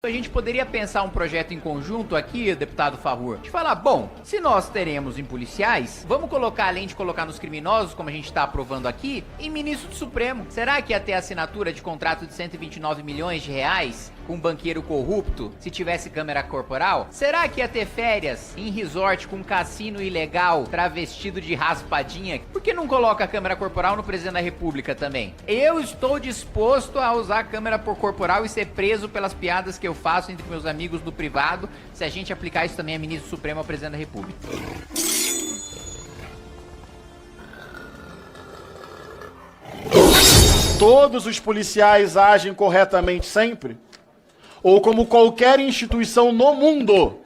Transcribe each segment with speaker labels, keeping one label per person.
Speaker 1: A gente poderia pensar um projeto em conjunto aqui, deputado Favor, de falar, bom, se nós teremos em policiais, vamos colocar, além de colocar nos criminosos, como a gente está aprovando aqui, em ministro do Supremo. Será que ia ter assinatura de contrato de 129 milhões de reais com um banqueiro corrupto, se tivesse câmera corporal? Será que ia ter férias em resort com cassino ilegal, travestido de raspadinha? Por que não coloca a câmera corporal no presidente da República também? Eu estou disposto a usar a câmera corporal e ser preso pelas piadas que eu faço entre meus amigos no privado, se a gente aplicar isso também a ministro supremo ao presidente da República.
Speaker 2: Todos os policiais agem corretamente sempre? Ou como qualquer instituição no mundo,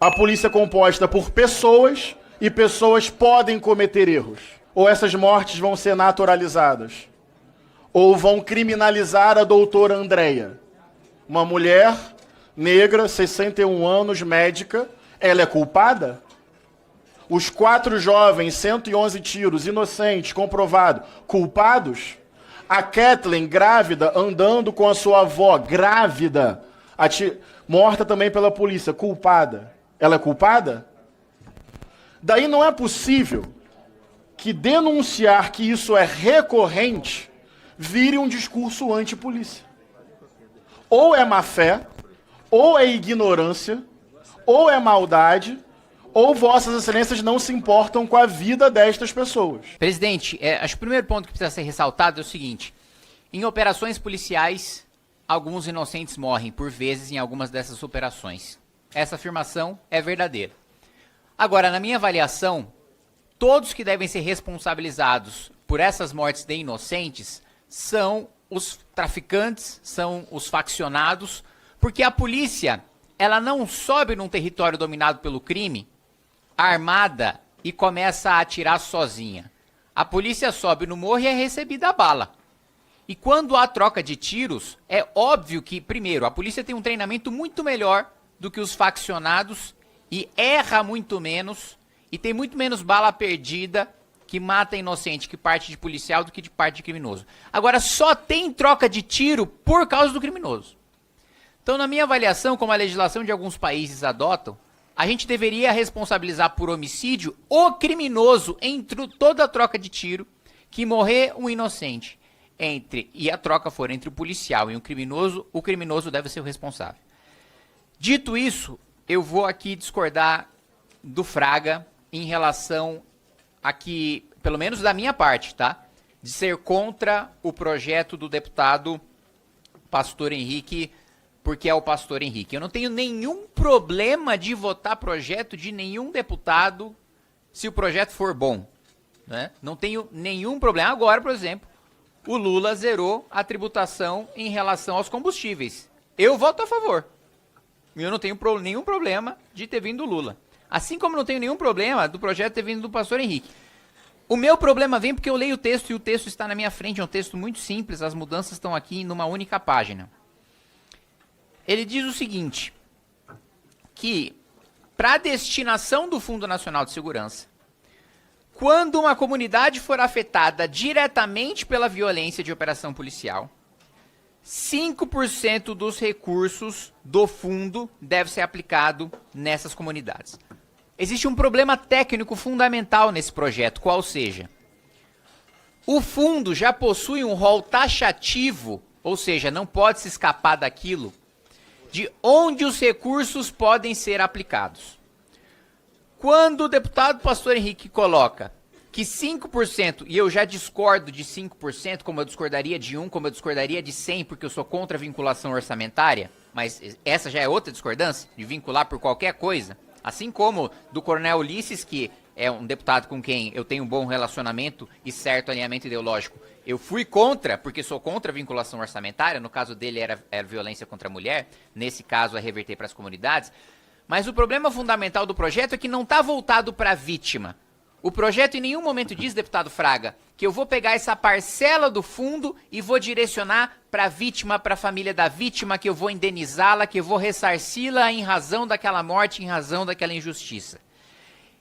Speaker 2: a polícia é composta por pessoas e pessoas podem cometer erros? Ou essas mortes vão ser naturalizadas? Ou vão criminalizar a doutora Andréia? Uma mulher negra, 61 anos, médica, ela é culpada? Os 4 jovens, 111 tiros, inocentes, comprovado, culpados? A Kathleen, grávida, andando com a sua avó, grávida, morta também pela polícia, culpada. Ela é culpada? Daí não é possível que denunciar que isso é recorrente vire um discurso anti-polícia. Ou é má fé, ou é ignorância, ou é maldade, ou vossas excelências não se importam com a vida destas pessoas.
Speaker 1: Presidente, acho que o primeiro ponto que precisa ser ressaltado é o seguinte: em operações policiais, alguns inocentes morrem por vezes em algumas dessas operações. Essa afirmação é verdadeira. Agora, na minha avaliação, todos que devem ser responsabilizados por essas mortes de inocentes são os traficantes, são os faccionados, porque a polícia, ela não sobe num território dominado pelo crime, armada, e começa a atirar sozinha. A polícia sobe no morro e é recebida a bala. E quando há troca de tiros, é óbvio que, primeiro, a polícia tem um treinamento muito melhor do que os faccionados e erra muito menos e tem muito menos bala perdida que mata inocente, que parte de policial do que de parte de criminoso. Agora, só tem troca de tiro por causa do criminoso. Então, na minha avaliação, como a legislação de alguns países adotam, a gente deveria responsabilizar por homicídio o criminoso entre toda a troca de tiro, que morrer um inocente e a troca for entre o policial e o criminoso deve ser o responsável. Dito isso, eu vou aqui discordar do Fraga em relação aqui, pelo menos da minha parte, tá? De ser contra o projeto do deputado Pastor Henrique, porque é o Pastor Henrique. Eu não tenho nenhum problema de votar projeto de nenhum deputado se o projeto for bom, né? Não tenho nenhum problema. Agora, por exemplo, o Lula zerou a tributação em relação aos combustíveis. Eu voto a favor. Eu não tenho nenhum problema de ter vindo o Lula. Assim como não tenho nenhum problema do projeto ter vindo do Pastor Henrique. O meu problema vem porque eu leio o texto e o texto está na minha frente. É um texto muito simples, as mudanças estão aqui numa única página. Ele diz o seguinte, que para a destinação do Fundo Nacional de Segurança, quando uma comunidade for afetada diretamente pela violência de operação policial, 5% dos recursos do fundo deve ser aplicado nessas comunidades. Existe um problema técnico fundamental nesse projeto, qual seja, o fundo já possui um rol taxativo, ou seja, não pode se escapar daquilo, de onde os recursos podem ser aplicados. Quando o deputado Pastor Henrique coloca que 5%, e eu já discordo de 5%, como eu discordaria de 1%, como eu discordaria de 100%, porque eu sou contra a vinculação orçamentária, mas essa já é outra discordância, de vincular por qualquer coisa, assim como do Coronel Ulisses, que é um deputado com quem eu tenho um bom relacionamento e certo alinhamento ideológico. Eu fui contra, porque sou contra a vinculação orçamentária, no caso dele era violência contra a mulher, nesse caso é reverter para as comunidades, mas o problema fundamental do projeto é que não está voltado para a vítima. O projeto em nenhum momento diz, deputado Fraga, que eu vou pegar essa parcela do fundo e vou direcionar para a vítima, para a família da vítima, que eu vou indenizá-la, que eu vou ressarci-la em razão daquela morte, em razão daquela injustiça.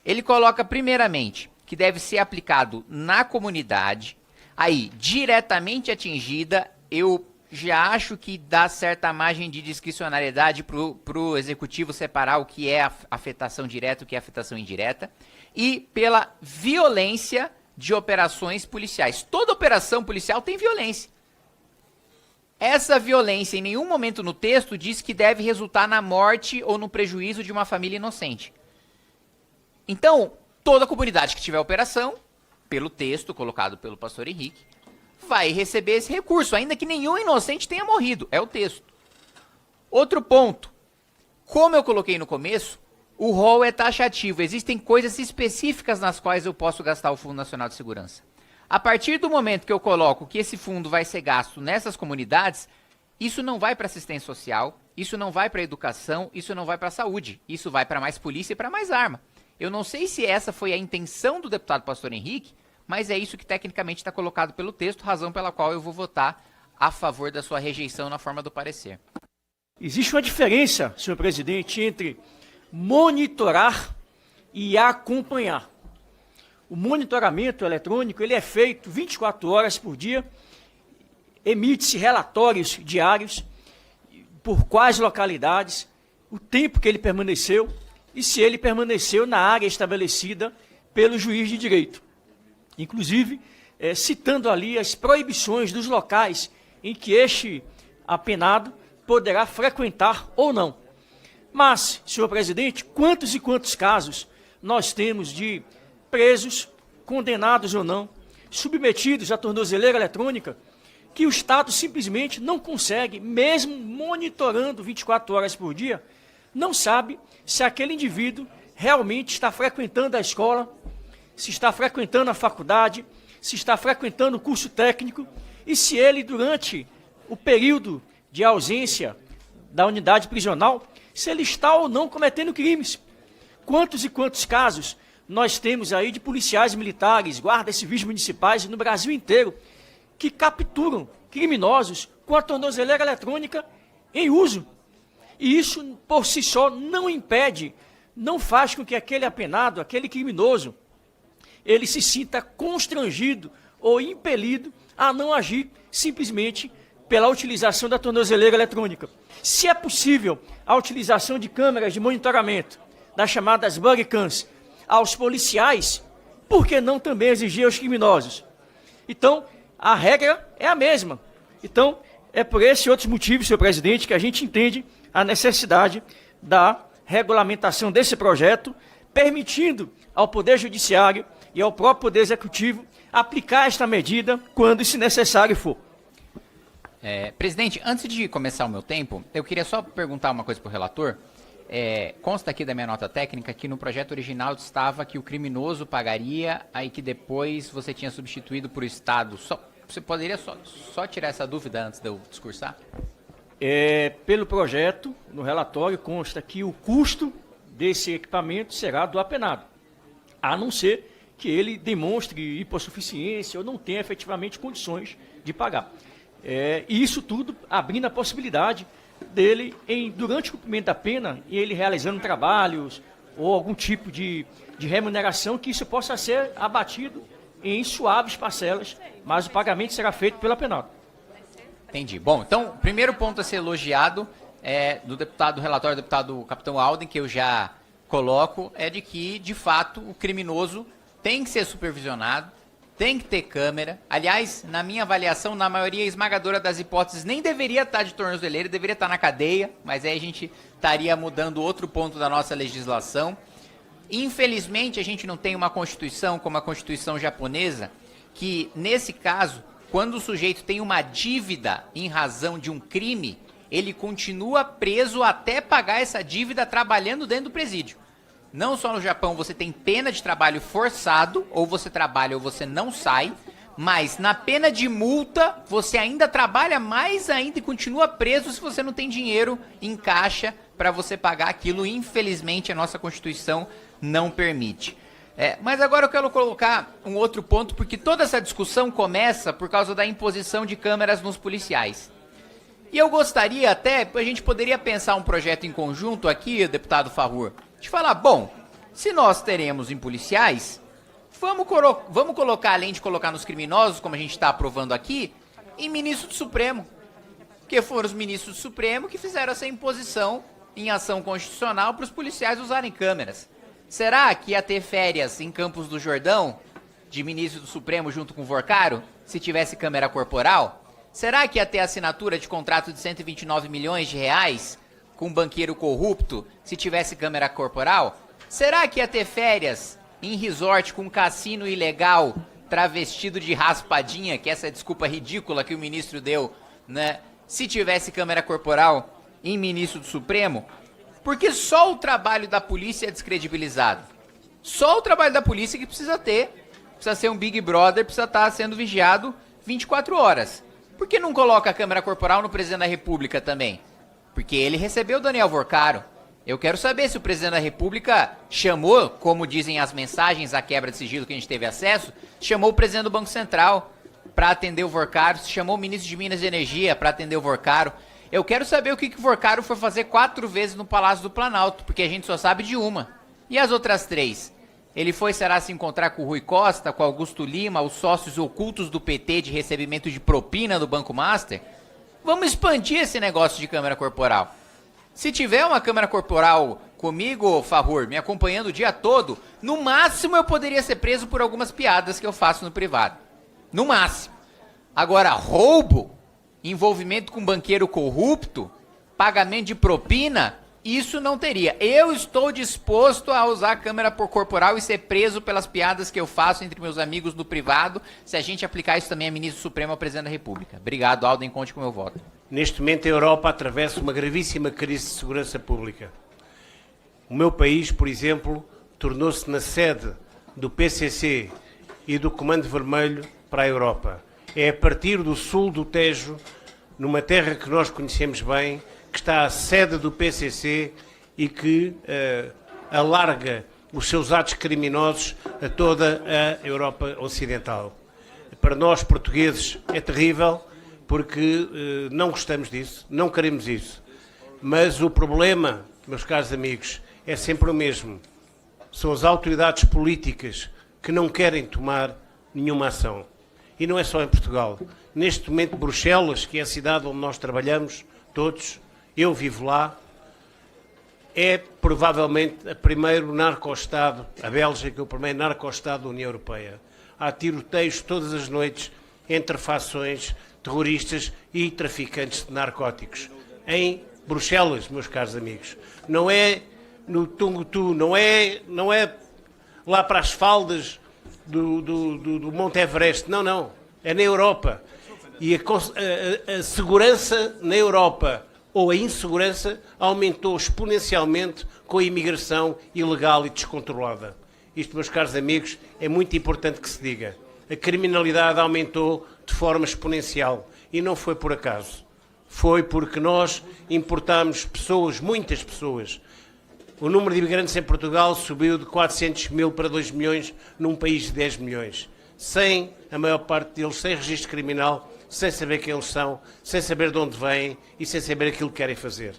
Speaker 1: Ele coloca, primeiramente, que deve ser aplicado na comunidade, aí, diretamente atingida, eu já acho que dá certa margem de discricionariedade para o executivo separar o que é afetação direta e o que é afetação indireta. E pela violência de operações policiais. Toda operação policial tem violência. Essa violência, em nenhum momento no texto, diz que deve resultar na morte ou no prejuízo de uma família inocente. Então, toda comunidade que tiver operação, pelo texto colocado pelo pastor Henrique, vai receber esse recurso, ainda que nenhum inocente tenha morrido. É o texto. Outro ponto. Como eu coloquei no começo, o rol é taxativo. Existem coisas específicas nas quais eu posso gastar o Fundo Nacional de Segurança. A partir do momento que eu coloco que esse fundo vai ser gasto nessas comunidades, isso não vai para assistência social, isso não vai para educação, isso não vai para saúde. Isso vai para mais polícia e para mais arma. Eu não sei se essa foi a intenção do deputado pastor Henrique, mas é isso que tecnicamente está colocado pelo texto, razão pela qual eu vou votar a favor da sua rejeição na forma do parecer.
Speaker 3: Existe uma diferença, senhor presidente, entre monitorar e acompanhar. O monitoramento eletrônico ele é feito 24 horas por dia, emite-se relatórios diários por quais localidades, o tempo que ele permaneceu e se ele permaneceu na área estabelecida pelo juiz de direito. Inclusive, citando ali as proibições dos locais em que este apenado poderá frequentar ou não. Mas, senhor presidente, quantos e quantos casos nós temos de presos, condenados ou não, submetidos à tornozeleira eletrônica, que o Estado simplesmente não consegue, mesmo monitorando 24 horas por dia, não sabe se aquele indivíduo realmente está frequentando a escola, se está frequentando a faculdade, se está frequentando o curso técnico e se ele, durante o período de ausência da unidade prisional, se ele está ou não cometendo crimes. Quantos e quantos casos nós temos aí de policiais militares, guardas civis municipais no Brasil inteiro, que capturam criminosos com a tornozeleira eletrônica em uso. E isso, por si só, não impede, não faz com que aquele apenado, aquele criminoso, ele se sinta constrangido ou impelido a não agir simplesmente pela utilização da tornozeleira eletrônica. Se é possível a utilização de câmeras de monitoramento, das chamadas bug cams, aos policiais, por que não também exigir aos criminosos? Então, a regra é a mesma. Então, é por esse e outros motivos, senhor presidente, que a gente entende a necessidade da regulamentação desse projeto, permitindo ao Poder Judiciário e ao próprio Poder Executivo aplicar esta medida quando se necessário for.
Speaker 1: Presidente, antes de começar o meu tempo, eu queria só perguntar uma coisa para o relator. Consta aqui da minha nota técnica que no projeto original estava que o criminoso pagaria, aí que depois você tinha substituído por Estado. Você poderia só tirar essa dúvida antes de eu discursar?
Speaker 3: Pelo projeto, no relatório, consta que o custo desse equipamento será do apenado, a não ser que ele demonstre hipossuficiência ou não tenha efetivamente condições de pagar. E isso tudo abrindo a possibilidade dele, durante o cumprimento da pena, ele realizando trabalhos ou algum tipo de remuneração, que isso possa ser abatido em suaves parcelas, mas o pagamento será feito pelo apenado.
Speaker 1: Entendi. Bom, então, o primeiro ponto a ser elogiado do relatório do deputado Capitão Alden, que eu já coloco, é de que, de fato, o criminoso tem que ser supervisionado, tem que ter câmera. Aliás, na minha avaliação, na maioria esmagadora das hipóteses, nem deveria estar de tornozeleira, deveria estar na cadeia, mas aí a gente estaria mudando outro ponto da nossa legislação. Infelizmente, a gente não tem uma constituição como a Constituição japonesa, que, nesse caso, quando o sujeito tem uma dívida em razão de um crime, ele continua preso até pagar essa dívida trabalhando dentro do presídio. Não só no Japão você tem pena de trabalho forçado, ou você trabalha ou você não sai, mas na pena de multa você ainda trabalha mais ainda e continua preso se você não tem dinheiro em caixa para você pagar aquilo. Infelizmente a nossa Constituição não permite. Mas agora eu quero colocar um outro ponto, porque toda essa discussão começa por causa da imposição de câmeras nos policiais. E eu gostaria até, a gente poderia pensar um projeto em conjunto aqui, deputado Farrur, de falar, bom, se nós teremos em policiais, vamos colocar, além de colocar nos criminosos, como a gente está aprovando aqui, em ministro do Supremo. Porque foram os ministros do Supremo que fizeram essa imposição em ação constitucional para os policiais usarem câmeras. Será que ia ter férias em Campos do Jordão, de ministro do Supremo junto com o Vorcaro, se tivesse câmera corporal? Será que ia ter assinatura de contrato de 129 milhões de reais com um banqueiro corrupto, se tivesse câmera corporal? Será que ia ter férias em resort com um cassino ilegal, travestido de raspadinha, que essa é a desculpa ridícula que o ministro deu, né? Se tivesse câmera corporal em ministro do Supremo? Porque só o trabalho da polícia é descredibilizado. Só o trabalho da polícia que precisa ter. Precisa ser um Big Brother, precisa estar sendo vigiado 24 horas. Por que não coloca a câmera corporal no presidente da República também? Porque ele recebeu o Daniel Vorcaro. Eu quero saber se o presidente da República chamou, como dizem as mensagens, a quebra de sigilo que a gente teve acesso, chamou o presidente do Banco Central para atender o Vorcaro, chamou o ministro de Minas e Energia para atender o Vorcaro. Eu quero saber o que o Vorcaro foi fazer 4 vezes no Palácio do Planalto, porque a gente só sabe de uma. E as outras 3? Ele foi, será, se encontrar com o Rui Costa, com Augusto Lima, os sócios ocultos do PT de recebimento de propina do Banco Master? Vamos expandir esse negócio de câmera corporal. Se tiver uma câmera corporal comigo, Farrur, me acompanhando o dia todo, no máximo eu poderia ser preso por algumas piadas que eu faço no privado. No máximo. Agora, roubo, envolvimento com banqueiro corrupto, pagamento de propina, isso não teria. Eu estou disposto a usar a câmera corporal e ser preso pelas piadas que eu faço entre meus amigos no privado, se a gente aplicar isso também a ministro supremo ao presidente da República. Obrigado, Alden, conte com o meu voto.
Speaker 4: Neste momento a Europa atravessa uma gravíssima crise de segurança pública. O meu país, por exemplo, tornou-se na sede do PCC e do Comando Vermelho para a Europa. É a partir do sul do Tejo, numa terra que nós conhecemos bem, que está a sede do PCC e que alarga os seus atos criminosos a toda a Europa Ocidental. Para nós, portugueses, é terrível, porque não gostamos disso, não queremos isso. Mas o problema, meus caros amigos, é sempre o mesmo. São as autoridades políticas que não querem tomar nenhuma ação. E não é só em Portugal. Neste momento, Bruxelas, que é a cidade onde nós trabalhamos, todos, eu vivo lá, é provavelmente o primeiro narco-estado, a Bélgica, o primeiro narco-estado da União Europeia. Há tiroteios todas as noites entre facções terroristas e traficantes de narcóticos. Em Bruxelas, meus caros amigos. Não é no Tungutu, não é lá para as faldas do Monte Everest, não. É na Europa. E a segurança na Europa, ou a insegurança, aumentou exponencialmente com a imigração ilegal e descontrolada. Isto, meus caros amigos, é muito importante que se diga. A criminalidade aumentou de forma exponencial e não foi por acaso. Foi porque nós importámos pessoas, muitas pessoas. O número de imigrantes em Portugal subiu de 400 mil para 2 milhões num país de 10 milhões. Sem, a maior parte deles, sem registro criminal, sem saber quem eles são, sem saber de onde vêm e sem saber aquilo que querem fazer.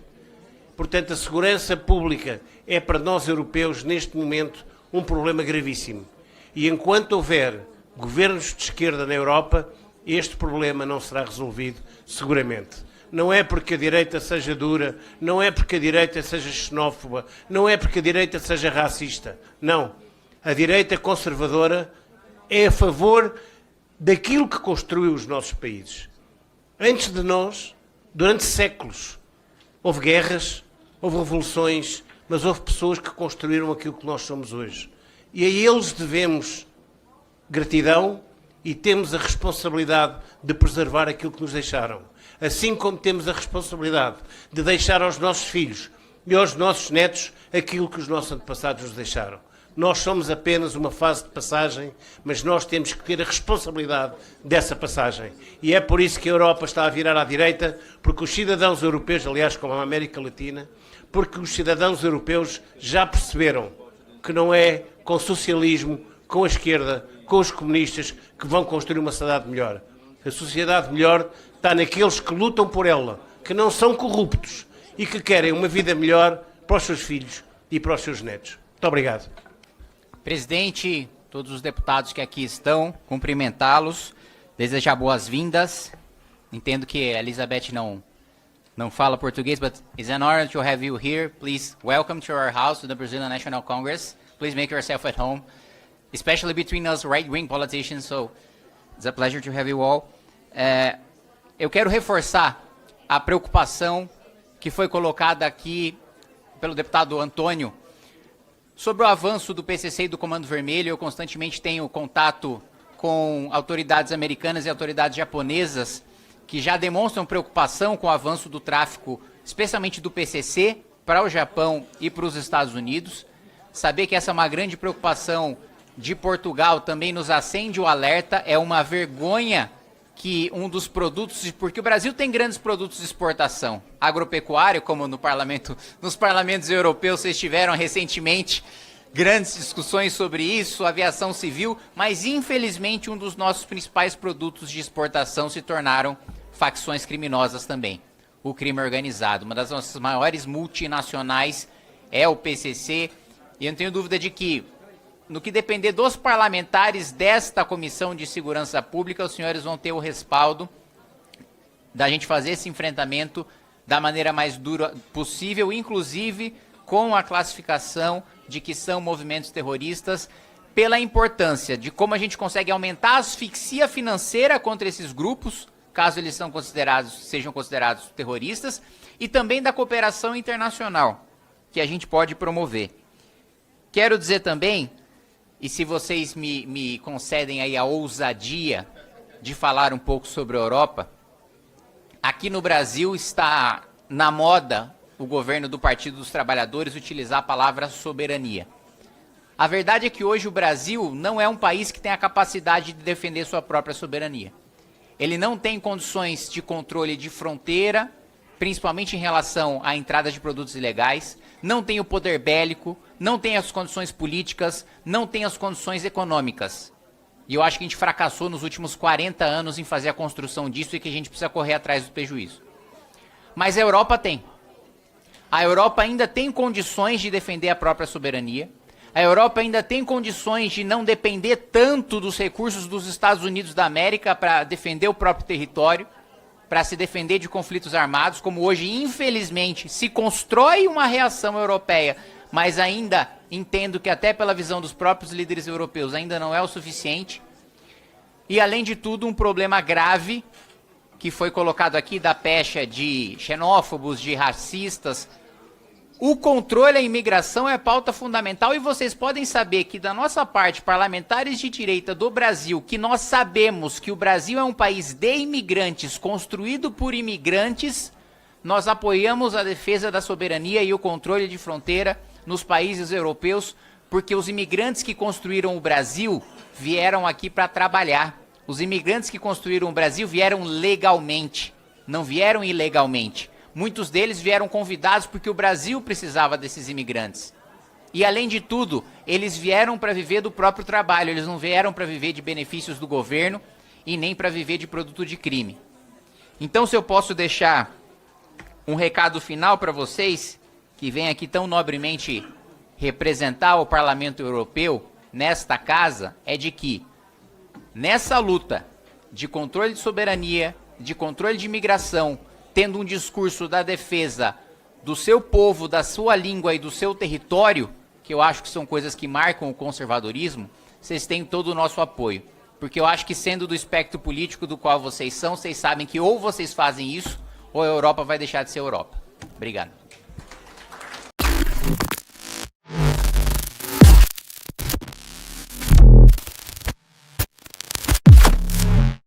Speaker 4: Portanto, a segurança pública é para nós europeus, neste momento, um problema gravíssimo. E enquanto houver governos de esquerda na Europa, este problema não será resolvido, seguramente. Não é porque a direita seja dura, não é porque a direita seja xenófoba, não é porque a direita seja racista. Não. A direita conservadora é a favor daquilo que construiu os nossos países. Antes de nós, durante séculos, houve guerras, houve revoluções, mas houve pessoas que construíram aquilo que nós somos hoje. E a eles devemos gratidão e temos a responsabilidade de preservar aquilo que nos deixaram. Assim como temos a responsabilidade de deixar aos nossos filhos e aos nossos netos aquilo que os nossos antepassados nos deixaram. Nós somos apenas uma fase de passagem, mas nós temos que ter a responsabilidade dessa passagem. E é por isso que a Europa está a virar à direita, porque os cidadãos europeus, aliás, como a América Latina, porque os cidadãos europeus já perceberam que não é com o socialismo, com a esquerda, com os comunistas, que vão construir uma sociedade melhor. A sociedade melhor está naqueles que lutam por ela, que não são corruptos e que querem uma vida melhor para os seus filhos e para os seus netos. Muito obrigado.
Speaker 1: Presidente, todos os deputados que aqui estão, cumprimentá-los, desejar boas-vindas. Entendo que a Elizabeth não não fala português, but it's an honor to have you here. Please welcome to our house, to the Brazilian National Congress. Please make yourself at home, especially between us right-wing politicians, so it's a pleasure to have you all. Eu quero reforçar a preocupação que foi colocada aqui pelo deputado Antônio sobre o avanço do PCC e do Comando Vermelho. Eu constantemente tenho contato com autoridades americanas e autoridades japonesas que já demonstram preocupação com o avanço do tráfico, especialmente do PCC, para o Japão e para os Estados Unidos. Saber que essa é uma grande preocupação de Portugal também nos acende o alerta. É uma vergonha que um dos produtos, porque o Brasil tem grandes produtos de exportação, agropecuário, como nos parlamentos europeus vocês tiveram recentemente grandes discussões sobre isso, aviação civil, mas infelizmente um dos nossos principais produtos de exportação se tornaram facções criminosas também, o crime organizado. Uma das nossas maiores multinacionais é o PCC, e eu não tenho dúvida de que, no que depender dos parlamentares desta Comissão de Segurança Pública, os senhores vão ter o respaldo da gente fazer esse enfrentamento da maneira mais dura possível, inclusive com a classificação de que são movimentos terroristas, pela importância de como a gente consegue aumentar a asfixia financeira contra esses grupos, caso eles sejam considerados terroristas, e também da cooperação internacional que a gente pode promover. Quero dizer também, e se vocês me concedem aí a ousadia de falar um pouco sobre a Europa, aqui no Brasil está na moda o governo do Partido dos Trabalhadores utilizar a palavra soberania. A verdade é que hoje o Brasil não é um país que tem a capacidade de defender sua própria soberania. Ele não tem condições de controle de fronteira, principalmente em relação à entrada de produtos ilegais, não tem o poder bélico, não tem as condições políticas, não tem as condições econômicas. E eu acho que a gente fracassou nos últimos 40 anos em fazer a construção disso e que a gente precisa correr atrás do prejuízo. Mas a Europa tem. A Europa ainda tem condições de defender a própria soberania. A Europa ainda tem condições de não depender tanto dos recursos dos Estados Unidos da América para defender o próprio território, para se defender de conflitos armados, como hoje, infelizmente, se constrói uma reação europeia, mas ainda entendo que até pela visão dos próprios líderes europeus ainda não é o suficiente. E, além de tudo, um problema grave que foi colocado aqui da pecha de xenófobos, de racistas. O controle à imigração é pauta fundamental e vocês podem saber que da nossa parte, parlamentares de direita do Brasil, que nós sabemos que o Brasil é um país de imigrantes, construído por imigrantes, nós apoiamos a defesa da soberania e o controle de fronteira nos países europeus, porque os imigrantes que construíram o Brasil vieram aqui para trabalhar. Os imigrantes que construíram o Brasil vieram legalmente, não vieram ilegalmente. Muitos deles vieram convidados porque o Brasil precisava desses imigrantes. E, além de tudo, eles vieram para viver do próprio trabalho, eles não vieram para viver de benefícios do governo e nem para viver de produto de crime. Então, se eu posso deixar um recado final para vocês, que vêm aqui tão nobremente representar o Parlamento Europeu nesta casa, é de que, nessa luta de controle de soberania, de controle de imigração, tendo um discurso da defesa do seu povo, da sua língua e do seu território, que eu acho que são coisas que marcam o conservadorismo, vocês têm todo o nosso apoio. Porque eu acho que, sendo do espectro político do qual vocês são, vocês sabem que ou vocês fazem isso, ou a Europa vai deixar de ser Europa. Obrigado.